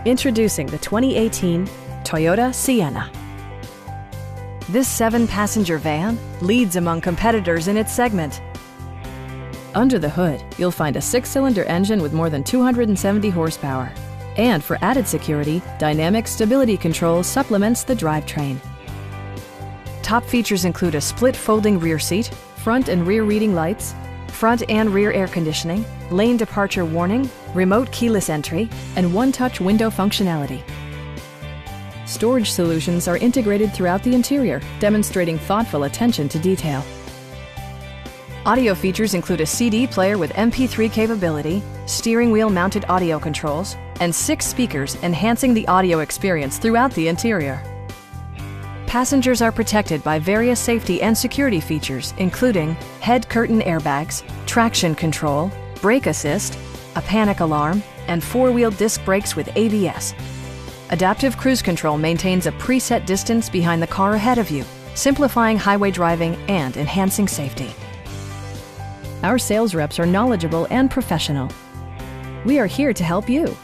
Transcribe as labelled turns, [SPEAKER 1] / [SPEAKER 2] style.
[SPEAKER 1] Introducing the 2018 Toyota Sienna. This 7-passenger van leads among competitors in its segment. Under the hood, you'll find a 6-cylinder engine with more than 270 horsepower. And for added security, dynamic stability control supplements the drivetrain. Top features include a split folding rear seat, front and rear reading lights, front and rear air conditioning, lane departure warning, remote keyless entry, and one-touch window functionality. Storage solutions are integrated throughout the interior, demonstrating thoughtful attention to detail. Audio features include a CD player with MP3 capability, steering wheel mounted audio controls, and 6 speakers enhancing the audio experience throughout the interior. Passengers are protected by various safety and security features, including head curtain airbags, traction control, brake assist, a panic alarm, and 4-wheel disc brakes with ABS. Adaptive Cruise Control maintains a preset distance behind the car ahead of you, simplifying highway driving and enhancing safety. Our sales reps are knowledgeable and professional. We are here to help you.